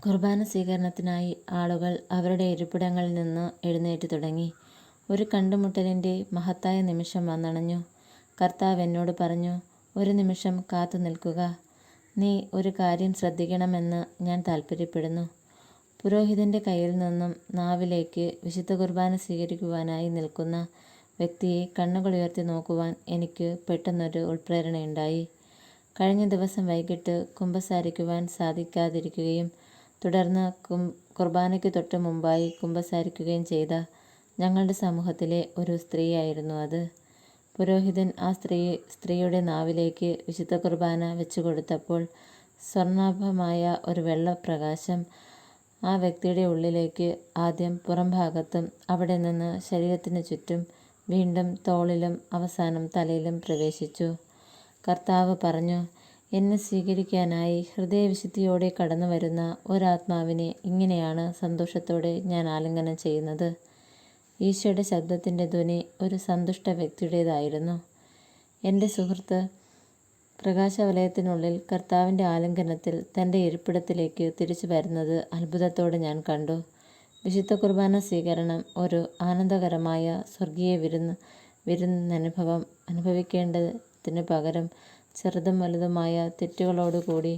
കുർബാന സ്വീകരണത്തിനായി ആളുകൾ അവരുടെ ഇരിപ്പിടങ്ങളിൽ നിന്ന് എഴുന്നേറ്റ് തുടങ്ങി. ഒരു കണ്ടുമുട്ടലിൻ്റെ മഹത്തായ നിമിഷം വന്നണഞ്ഞു. കർത്താവ് എന്നോട് പറഞ്ഞു, ഒരു നിമിഷം കാത്തു നിൽക്കുക. നീ ഒരു കാര്യം ശ്രദ്ധിക്കണമെന്ന് ഞാൻ താൽപ്പര്യപ്പെടുന്നു. പുരോഹിതൻ്റെ കയ്യിൽ നിന്നും നാവിലേക്ക് വിശുദ്ധ കുർബാന സ്വീകരിക്കുവാനായി നിൽക്കുന്ന വ്യക്തിയെ കണ്ണുകൾ ഉയർത്തി നോക്കുവാൻ എനിക്ക് പെട്ടെന്നൊരു ഉൾപ്രേരണയുണ്ടായി. കഴിഞ്ഞ ദിവസം വൈകിട്ട് കുമ്പസാരിക്കുവാൻ സാധിക്കാതിരിക്കുകയും തുടർന്ന് കുർബാനയ്ക്ക് തൊട്ട് മുമ്പായി കുമ്പസാരിക്കുകയും ചെയ്ത ഞങ്ങളുടെ സമൂഹത്തിലെ ഒരു സ്ത്രീയായിരുന്നു അത്. പുരോഹിതൻ ആ സ്ത്രീയുടെ നാവിലേക്ക് വിശുദ്ധ കുർബാന വെച്ചുകൊടുത്തപ്പോൾ സ്വർണ്ണാഭമായ ഒരു വെള്ളപ്രകാശം ആ വ്യക്തിയുടെ ഉള്ളിലേക്ക് ആദ്യം പുറംഭാഗത്തും അവിടെ നിന്ന് ശരീരത്തിന് ചുറ്റും വീണ്ടും തോളിലും അവസാനം തലയിലും പ്രവേശിച്ചു. കർത്താവ് പറഞ്ഞു, എന്നെ സ്വീകരിക്കാനായി ഹൃദയവിശുദ്ധിയോടെ കടന്നു വരുന്ന ഒരാത്മാവിനെ ഇങ്ങനെയാണ് സന്തോഷത്തോടെ ഞാൻ ആലിംഗനം ചെയ്യുന്നത്. ഈശോയുടെ ശബ്ദത്തിൻ്റെ ധ്വനി ഒരു സന്തുഷ്ട വ്യക്തിയുടേതായിരുന്നു. എൻ്റെ സുഹൃത്ത് പ്രകാശവലയത്തിനുള്ളിൽ കർത്താവിൻ്റെ ആലിംഗനത്തിൽ തൻ്റെ ഇരിപ്പിടത്തിലേക്ക് തിരിച്ചു വരുന്നത് അത്ഭുതത്തോടെ ഞാൻ കണ്ടു. വിശുദ്ധ കുർബാന സ്വീകരണം ഒരു ആനന്ദകരമായ സ്വർഗീയ വിരുന്നനുഭവം അനുഭവിക്കേണ്ടതിന് പകരം ചെറുതും വലുതുമായ തെറ്റുകളോടുകൂടി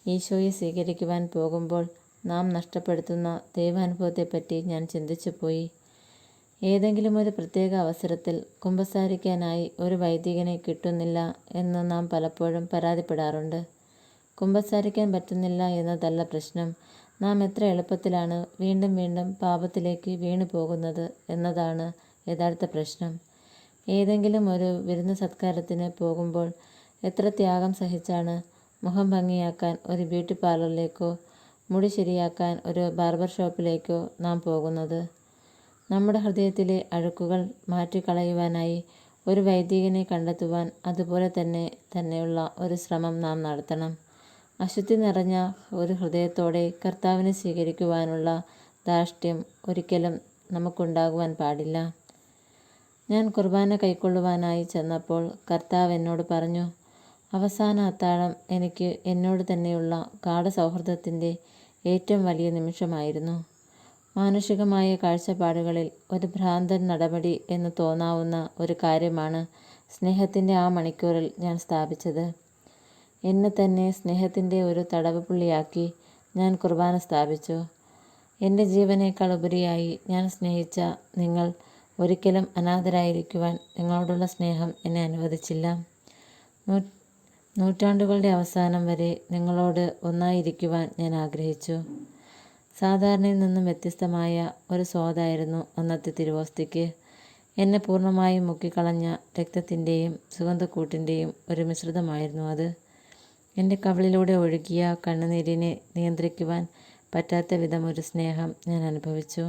ഈശോയെ സ്വീകരിക്കുവാൻ പോകുമ്പോൾ നാം നഷ്ടപ്പെടുത്തുന്ന ദൈവാനുഭവത്തെപ്പറ്റി ഞാൻ ചിന്തിച്ചുപോയി. ഏതെങ്കിലും ഒരു പ്രത്യേക അവസരത്തിൽ കുമ്പസാരിക്കാനായി ഒരു വൈദികനെ കിട്ടുന്നില്ല എന്ന് നാം പലപ്പോഴും പരാതിപ്പെടാറുണ്ട്. കുമ്പസാരിക്കാൻ പറ്റുന്നില്ല എന്നതല്ല പ്രശ്നം, നാം എത്ര എളുപ്പത്തിലാണ് വീണ്ടും വീണ്ടും പാപത്തിലേക്ക് വീണു പോകുന്നത് എന്നതാണ് യഥാർത്ഥ പ്രശ്നം. ഏതെങ്കിലും ഒരു വിരുന്ന് സത്കാരത്തിന് പോകുമ്പോൾ എത്ര ത്യാഗം സഹിച്ചാണ് മുഖം ഭംഗിയാക്കാൻ ഒരു ബ്യൂട്ടി പാർലറിലേക്കോ മുടി ശരിയാക്കാൻ ഒരു ബാർബർ ഷോപ്പിലേക്കോ നാം പോകുന്നത്. നമ്മുടെ ഹൃദയത്തിലെ അഴുക്കുകൾ മാറ്റിക്കളയുവാനായി ഒരു വൈദികനെ കണ്ടെത്തുവാൻ അതുപോലെ തന്നെയുള്ള ഒരു ശ്രമം നാം നടത്തണം. അശുദ്ധി നിറഞ്ഞ ഒരു ഹൃദയത്തോടെ കർത്താവിനെ സ്വീകരിക്കുവാനുള്ള ധാർഷ്ട്യം ഒരിക്കലും നമുക്കുണ്ടാകുവാൻ പാടില്ല. ഞാൻ കുർബാന കൈക്കൊള്ളുവാനായി ചെന്നപ്പോൾ കർത്താവ് എന്നോട് പറഞ്ഞു, അവസാന അത്താഴം എനിക്ക് എന്നോട് തന്നെയുള്ള ഗാഢസൗഹൃദത്തിൻ്റെ ഏറ്റവും വലിയ നിമിഷമായിരുന്നു. മാനുഷികമായ കാഴ്ചപ്പാടുകളിൽ ഒരു ഭ്രാന്തൻ നടപടി എന്ന് തോന്നാവുന്ന ഒരു കാര്യമാണ് സ്നേഹത്തിൻ്റെ ആ മണിക്കൂറിൽ ഞാൻ സ്ഥാപിച്ചത്. എന്നെ തന്നെ സ്നേഹത്തിൻ്റെ ഒരു തടവുപുള്ളിയാക്കി ഞാൻ കുർബാന സ്ഥാപിച്ചു. എൻ്റെ ജീവനേക്കാൾ ഉപരിയായി ഞാൻ സ്നേഹിച്ച നിങ്ങൾ ഒരിക്കലും അനാഥരായിരിക്കുവാൻ നിങ്ങളോടുള്ള സ്നേഹം എന്നെ അനുവദിച്ചില്ല. നൂറ്റാണ്ടുകളുടെ അവസാനം വരെ നിങ്ങളോട് ഒന്നായിരിക്കുവാൻ ഞാൻ ആഗ്രഹിച്ചു. സാധാരണയിൽ നിന്നും വ്യത്യസ്തമായ ഒരു സ്വാദായിരുന്നു അന്നത്തെ തിരുവോസ്തിക്ക്. എന്നെ പൂർണ്ണമായും മുക്കിക്കളഞ്ഞ രക്തത്തിൻ്റെയും സുഗന്ധക്കൂട്ടിൻ്റെയും ഒരു മിശ്രിതമായിരുന്നു അത്. എൻ്റെ കവിളിലൂടെ ഒഴുകിയ കണ്ണുനീരിനെ നിയന്ത്രിക്കുവാൻ പറ്റാത്ത വിധം ഒരു സ്നേഹം ഞാൻ അനുഭവിച്ചു.